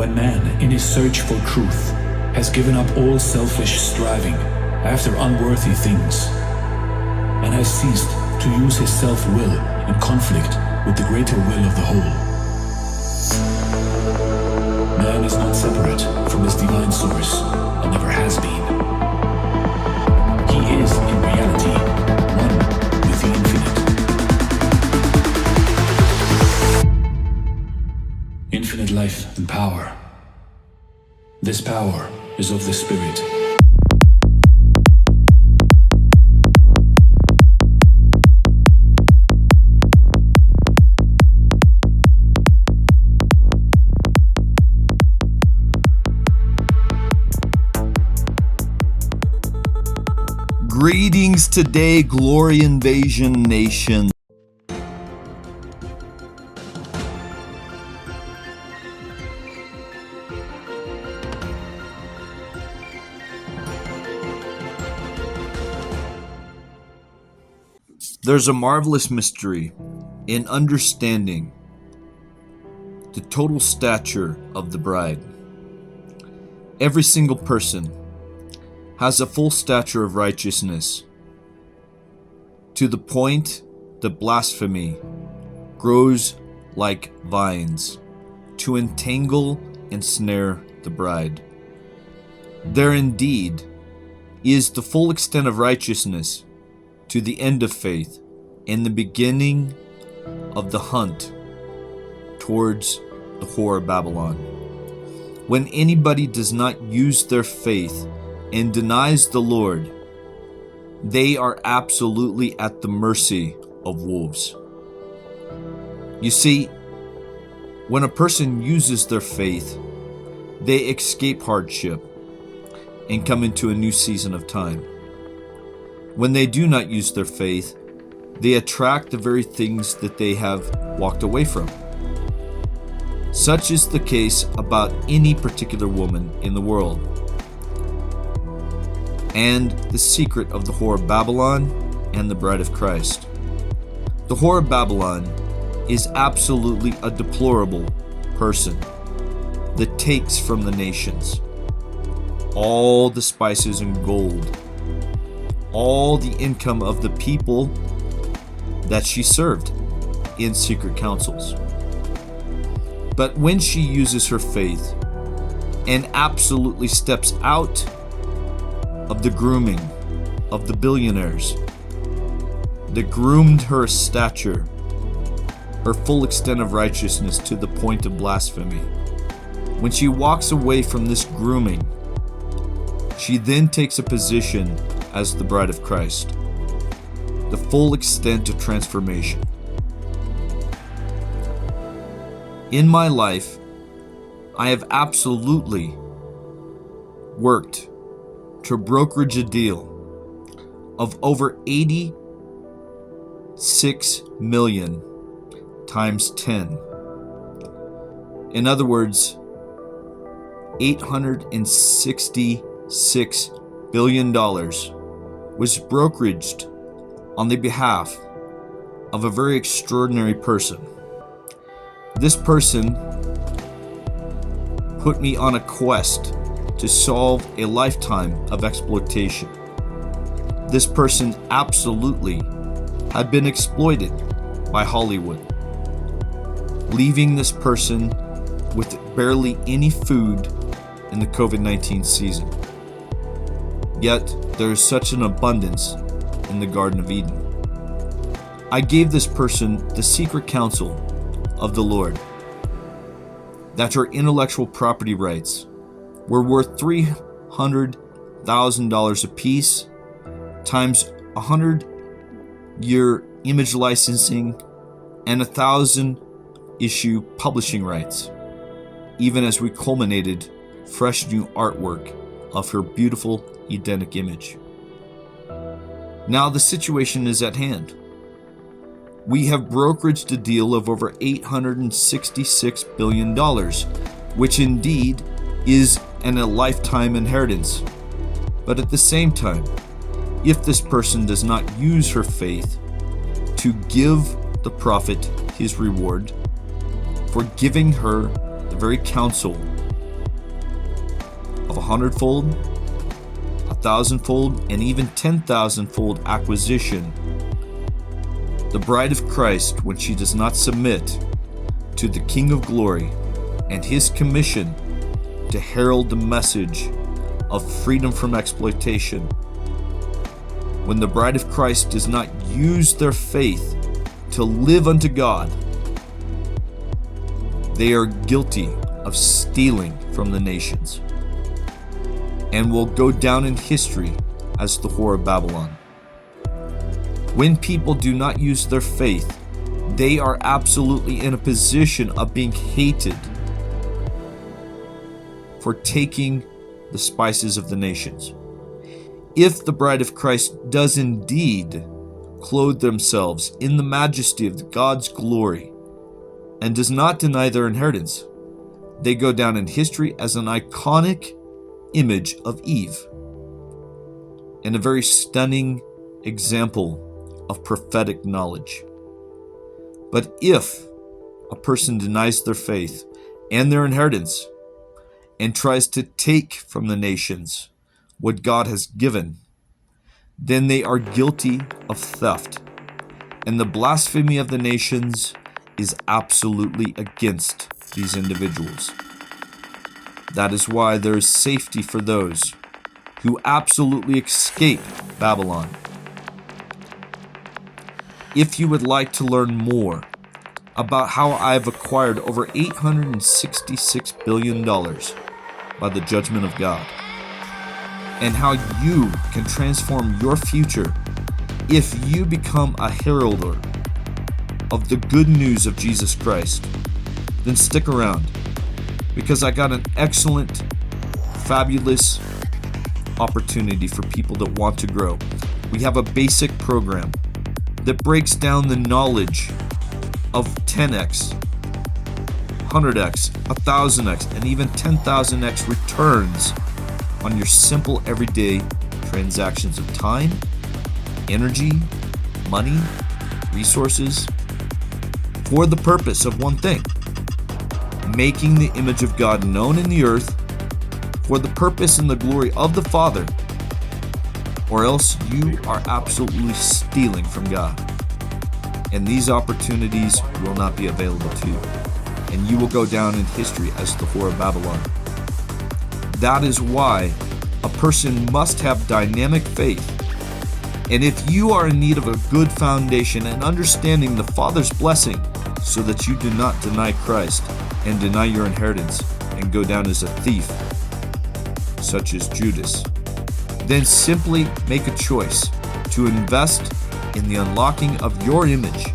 When man, in his search for truth, has given up all selfish striving after unworthy things, and has ceased to use his self-will in conflict with the greater will of the whole. Man is not separate from his divine source, and never has been. He is, in reality, one with the infinite. Infinite life and power. This power is of the Spirit. Greetings today, Glory Invasion Nation. There's a marvelous mystery in understanding the total stature of the bride. Every single person has a full stature of righteousness, to the point that blasphemy grows like vines to entangle and snare the bride. There indeed is the full extent of righteousness to the end of faith and the beginning of the hunt towards the whore of Babylon. When anybody does not use their faith and denies the Lord, they are absolutely at the mercy of wolves. You see, when a person uses their faith, they escape hardship and come into a new season of time. When they do not use their faith, they attract the very things that they have walked away from. Such is the case about any particular woman in the world. And the secret of the whore of Babylon and the bride of Christ. The whore of Babylon is absolutely a deplorable person that takes from the nations all the spices and gold, all the income of the people that she served in secret councils. But when she uses her faith and absolutely steps out of the grooming of the billionaires that groomed her stature, her full extent of righteousness to the point of blasphemy, when she walks away from this grooming, she then takes a position as the bride of Christ, the full extent of transformation. In my life, I have absolutely worked to brokerage a deal of over 86 million times 10. In other words, $866 billion was brokeraged on the behalf of a very extraordinary person. This person put me on a quest to solve a lifetime of exploitation. This person absolutely had been exploited by Hollywood, leaving this person with barely any food in the COVID-19 season. Yet there is such an abundance in the Garden of Eden. I gave this person the secret counsel of the Lord that her intellectual property rights were worth $300,000 apiece times 100-year image licensing and 1,000 issue publishing rights, even as we culminated fresh new artwork of her beautiful Edenic image. Now the situation is at hand. We have brokeraged a deal of over $866 billion, which indeed is a lifetime inheritance. But at the same time, if this person does not use her faith to give the prophet his reward for giving her the very counsel of 100-fold, 1,000-fold, and even 10,000-fold acquisition. The bride of Christ, when she does not submit to the King of Glory and his commission to herald the message of freedom from exploitation, when the bride of Christ does not use their faith to live unto God, they are guilty of stealing from the nations and will go down in history as the whore of Babylon. When people do not use their faith, they are absolutely in a position of being hated for taking the spices of the nations. If the bride of Christ does indeed clothe themselves in the majesty of God's glory and does not deny their inheritance, they go down in history as an iconic image of Eve and a very stunning example of prophetic knowledge. But if a person denies their faith and their inheritance and tries to take from the nations what God has given, then they are guilty of theft. And the blasphemy of the nations is absolutely against these individuals. That is why there is safety for those who absolutely escape Babylon. If you would like to learn more about how I've acquired over $866 billion by the judgment of God, and how you can transform your future if you become a heralder of the good news of Jesus Christ, then stick around, because I got an excellent, fabulous opportunity for people that want to grow. We have a basic program that breaks down the knowledge of 10x, 100x, 1000x, and even 10,000x returns on your simple everyday transactions of time, energy, money, resources, for the purpose of one thing: making the image of God known in the earth for the purpose and the glory of the Father, or else you are absolutely stealing from God. And these opportunities will not be available to you, and you will go down in history as the whore of Babylon. That is why a person must have dynamic faith. And if you are in need of a good foundation and understanding the Father's blessing so that you do not deny Christ and deny your inheritance and go down as a thief, such as Judas, then simply make a choice to invest in the unlocking of your image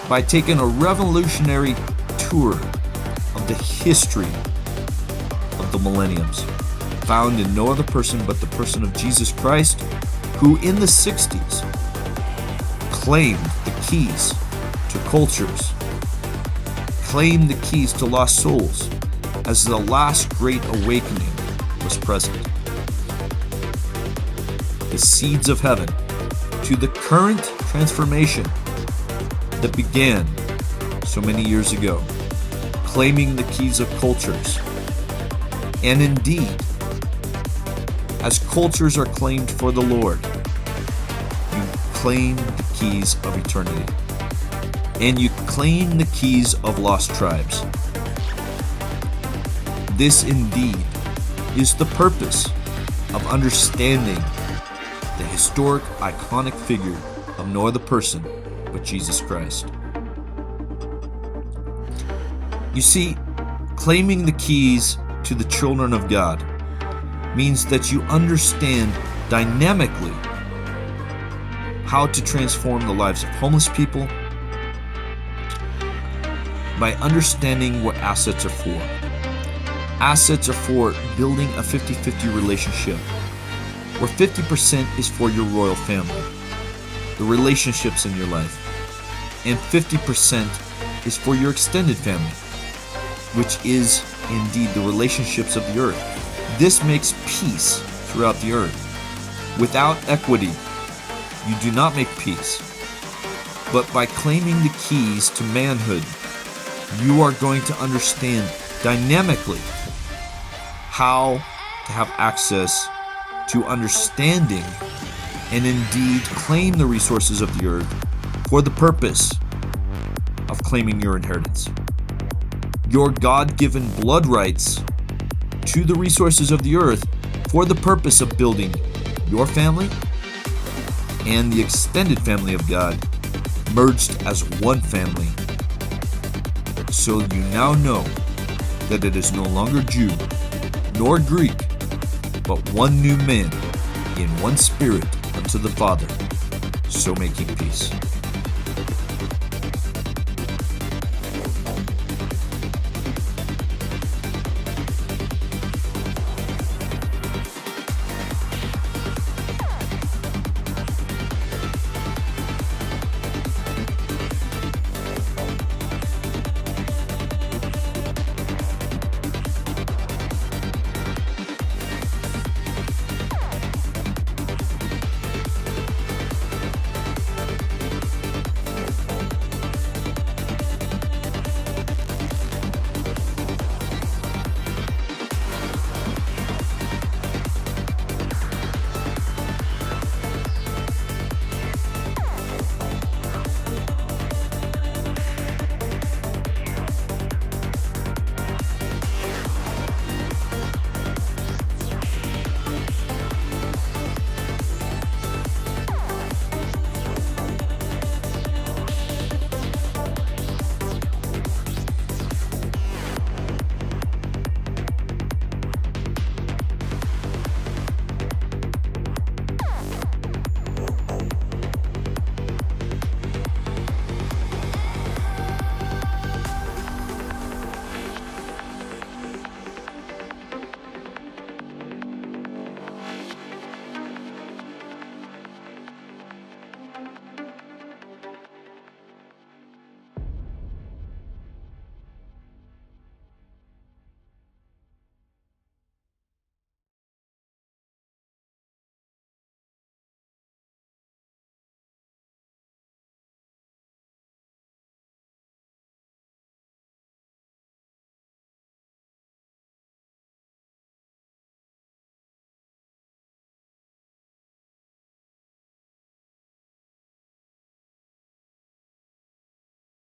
by taking a revolutionary tour of the history of the millenniums, found in no other person but the person of Jesus Christ, who in the 60s claimed the keys to cultures, claimed the keys to lost souls as the last great awakening was present. The seeds of heaven to the current transformation that began so many years ago, claiming the keys of cultures. And indeed, as cultures are claimed for the Lord, you claim the keys of eternity, and you claim the keys of lost tribes. This indeed is the purpose of understanding the historic, iconic figure of no other person but Jesus Christ. You see, claiming the keys to the children of God means that you understand dynamically how to transform the lives of homeless people by understanding what assets are for. Assets are for building a 50-50 relationship, where 50% is for your royal family, the relationships in your life, and 50% is for your extended family, which is indeed the relationships of the earth. This makes peace throughout the earth. Without equity, you do not make peace. But by claiming the keys to manhood, you are going to understand dynamically how to have access to understanding and indeed claim the resources of the earth for the purpose of claiming your inheritance. Your God-given blood rights to the resources of the earth for the purpose of building your family and the extended family of God merged as one family. So you now know that it is no longer Jew nor Greek, but one new man in one spirit unto the Father, so making peace.